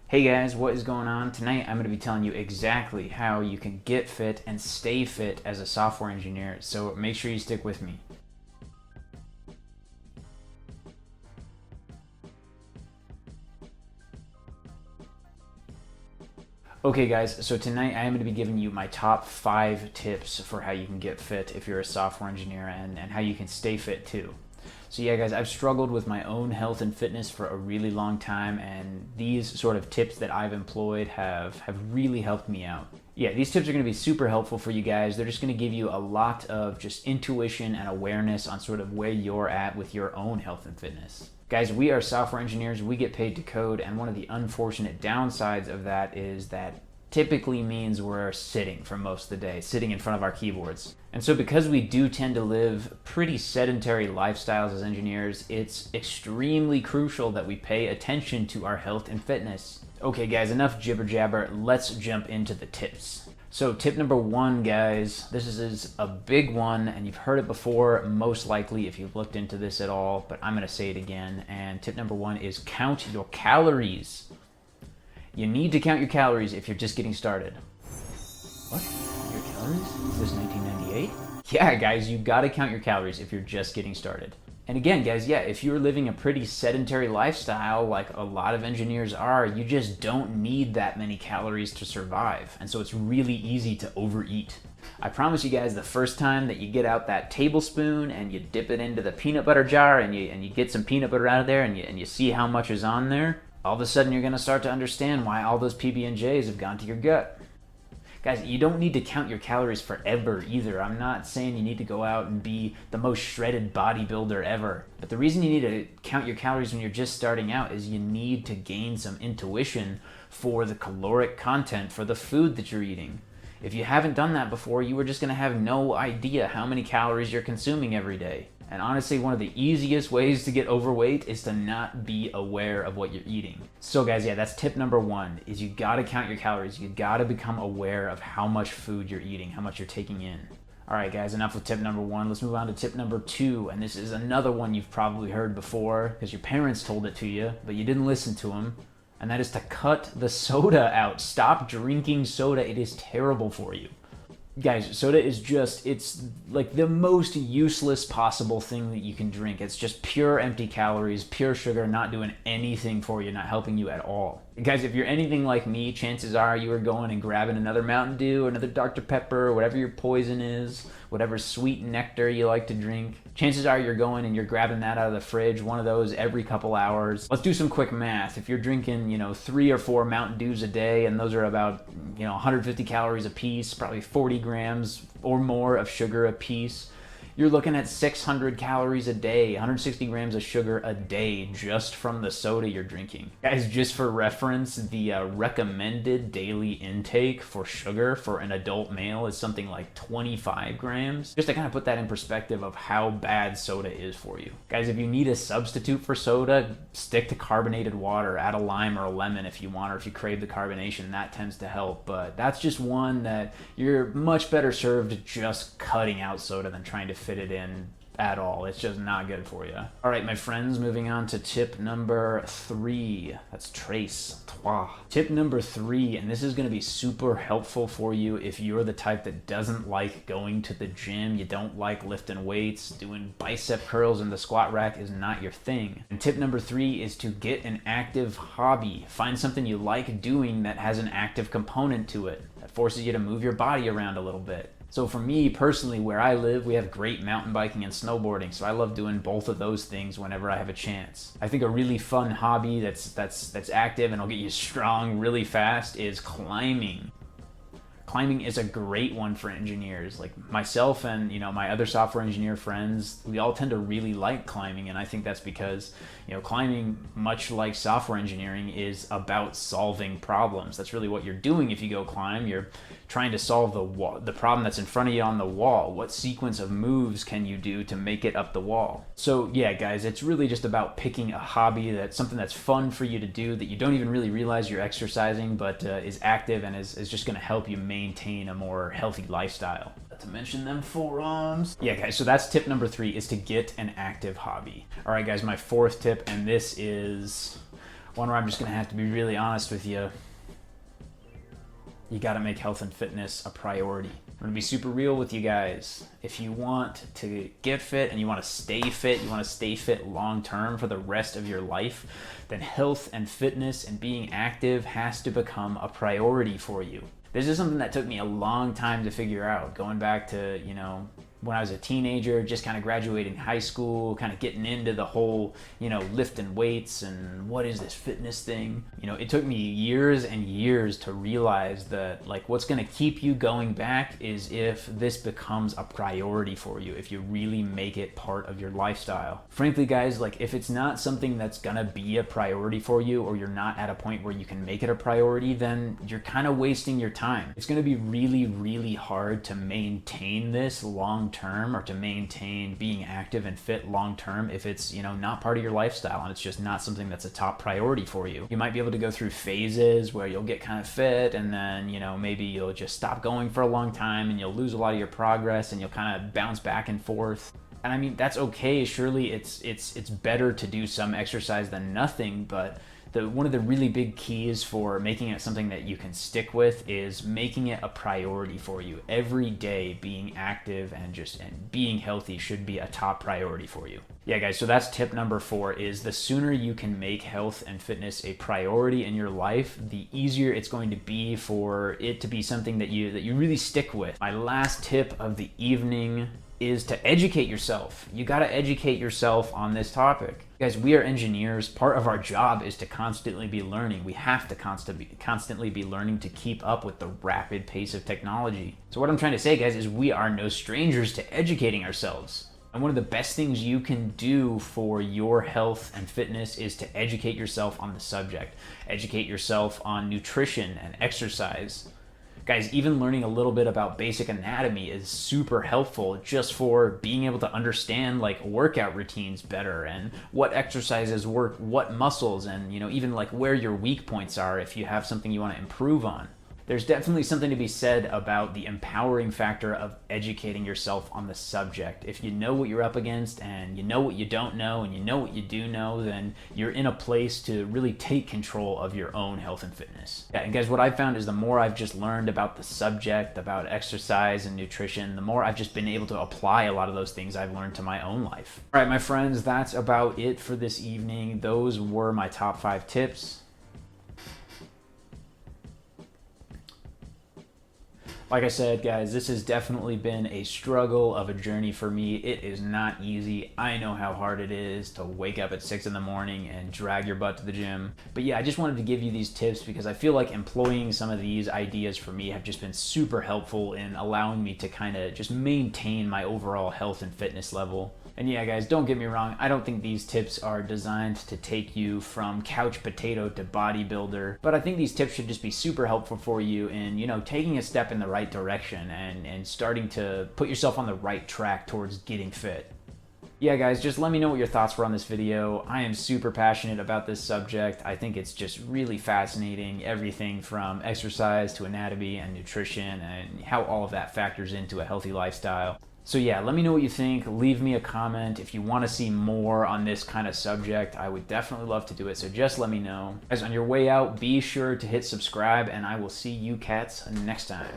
Hey guys, what is going on? Tonight I'm going to be telling you exactly how you can get fit and stay fit as a software engineer, so make sure you stick with me. Okay guys, so tonight I am going to be giving you my top 5 tips for how you can get fit if you're a software engineer and how you can stay fit too. So yeah guys, I've struggled with my own health and fitness for a really long time, and these sort of tips that I've employed have really helped me out. Yeah, these tips are going to be super helpful for you guys. They're just going to give you a lot of just intuition and awareness on sort of where you're at with your own health and fitness. Guys, we are software engineers, we get paid to code, and one of the unfortunate downsides of that is that typically means we're sitting for most of the day, sitting in front of our keyboards. And so because we do tend to live pretty sedentary lifestyles as engineers, it's extremely crucial that we pay attention to our health and fitness. Okay guys, enough jibber jabber, let's jump into the tips. So tip number 1, guys, this is a big one, and you've heard it before most likely if you've looked into this at all, but I'm going to say it again. And tip number 1 is count your calories. You need to count your calories if you're just getting started. What? Your calories? Is this 1998? Yeah, guys, you gotta count your calories if you're just getting started. And again, guys, yeah, if you're living a pretty sedentary lifestyle like a lot of engineers are, you just don't need that many calories to survive. And so it's really easy to overeat. I promise you guys, the first time that you get out that tablespoon and you dip it into the peanut butter jar and you get some peanut butter out of there and you see how much is on there, all of a sudden you're going to start to understand why all those PB&Js have gone to your gut. Guys, you don't need to count your calories forever either. I'm not saying you need to go out and be the most shredded bodybuilder ever. But the reason you need to count your calories when you're just starting out is you need to gain some intuition for the caloric content for the food that you're eating. If you haven't done that before, you are just going to have no idea how many calories you're consuming every day. And honestly, one of the easiest ways to get overweight is to not be aware of what you're eating. So guys, yeah, that's tip number 1, is you gotta count your calories. You gotta become aware of how much food you're eating, how much you're taking in. All right, guys, enough with tip number 1. Let's move on to tip number 2. And this is another one you've probably heard before because your parents told it to you, but you didn't listen to them. And that is to cut the soda out. Stop drinking soda. It is terrible for you. Guys, soda is just, it's like the most useless possible thing that you can drink. It's just pure empty calories, pure sugar, not doing anything for you, not helping you at all. Guys, if you're anything like me, chances are you are going and grabbing another Mountain Dew, another Dr. Pepper, whatever your poison is, whatever sweet nectar you like to drink. Chances are you're going and you're grabbing that out of the fridge, one of those every couple hours. Let's do some quick math. If you're drinking, 3 or 4 Mountain Dews a day, and those are about, 150 calories a piece, probably 40 grams or more of sugar a piece, you're looking at 600 calories a day, 160 grams of sugar a day just from the soda you're drinking. Guys, just for reference, the recommended daily intake for sugar for an adult male is something like 25 grams. Just to kind of put that in perspective of how bad soda is for you. Guys, if you need a substitute for soda, stick to carbonated water. Add a lime or a lemon if you want, or if you crave the carbonation, that tends to help. But that's just one that you're much better served just cutting out soda than trying to fit it in at all. It's just not good for you. All right, my friends, moving on to tip number 3. That's tres, trois. Tip number 3, and this is going to be super helpful for you if you're the type that doesn't like going to the gym, you don't like lifting weights, doing bicep curls in the squat rack is not your thing. And tip number 3 is to get an active hobby. Find something you like doing that has an active component to it, that forces you to move your body around a little bit. So for me personally, where I live, we have great mountain biking and snowboarding, so I love doing both of those things whenever I have a chance. I think a really fun hobby that's active and will get you strong really fast is climbing. Climbing is a great one for engineers. Like myself and my other software engineer friends, we all tend to really like climbing, and I think that's because climbing, much like software engineering, is about solving problems. That's really what you're doing if you go climb. You're trying to solve the problem that's in front of you on the wall. What sequence of moves can you do to make it up the wall? So yeah, guys, it's really just about picking a hobby, that's something that's fun for you to do, that you don't even really realize you're exercising, but is active and is just going to help you maintain a more healthy lifestyle. Not to mention them forearms. Yeah, guys, so that's tip number 3, is to get an active hobby. All right, guys, my 4th tip, and this is one where I'm just gonna have to be really honest with you. You gotta make health and fitness a priority. I'm gonna be super real with you guys. If you want to get fit and you wanna stay fit, you wanna stay fit long term for the rest of your life, then health and fitness and being active has to become a priority for you. This is something that took me a long time to figure out, going back to, when I was a teenager, just kind of graduating high school, kind of getting into the whole, lifting weights and what is this fitness thing? It took me years and years to realize that what's going to keep you going back is if this becomes a priority for you, if you really make it part of your lifestyle. Frankly, guys, if it's not something that's going to be a priority for you, or you're not at a point where you can make it a priority, then you're kind of wasting your time. It's going to be really, really hard to maintain this long term, or to maintain being active and fit long term if it's not part of your lifestyle and it's just not something that's a top priority for you. You might be able to go through phases where you'll get kind of fit, and then maybe you'll just stop going for a long time and you'll lose a lot of your progress and you'll kind of bounce back and forth. And I mean, that's okay. Surely it's better to do some exercise than nothing, but one of the really big keys for making it something that you can stick with is making it a priority for you. Every day being active and being healthy should be a top priority for you. Yeah, guys, so that's tip number 4, is the sooner you can make health and fitness a priority in your life, the easier it's going to be for it to be something that you really stick with. My last tip of the evening is to educate yourself. You gotta educate yourself on this topic. Guys, we are engineers. Part of our job is to constantly be learning. We have to constantly be learning to keep up with the rapid pace of technology. So what I'm trying to say, guys, is we are no strangers to educating ourselves. And one of the best things you can do for your health and fitness is to educate yourself on the subject. Educate yourself on nutrition and exercise. Guys, even learning a little bit about basic anatomy is super helpful just for being able to understand workout routines better, and what exercises work, what muscles, and even where your weak points are if you have something you want to improve on. There's definitely something to be said about the empowering factor of educating yourself on the subject. If you know what you're up against, and you know what you don't know, and you know what you do know, then you're in a place to really take control of your own health and fitness. Yeah, and guys, what I've found is the more I've just learned about the subject, about exercise and nutrition, the more I've just been able to apply a lot of those things I've learned to my own life. All right, my friends, that's about it for this evening. Those were my top 5 tips. Like I said, guys, this has definitely been a struggle of a journey for me. It is not easy. I know how hard it is to wake up at 6 in the morning and drag your butt to the gym. But yeah, I just wanted to give you these tips because I feel like employing some of these ideas for me have just been super helpful in allowing me to kind of just maintain my overall health and fitness level. And yeah, guys, don't get me wrong. I don't think these tips are designed to take you from couch potato to bodybuilder, but I think these tips should just be super helpful for you in, taking a step in the right direction and starting to put yourself on the right track towards getting fit. Yeah, guys, just let me know what your thoughts were on this video. I am super passionate about this subject. I think it's just really fascinating, everything from exercise to anatomy and nutrition and how all of that factors into a healthy lifestyle. So yeah, let me know what you think. Leave me a comment. If you want to see more on this kind of subject, I would definitely love to do it. So just let me know. Guys, on your way out, be sure to hit subscribe, and I will see you cats next time.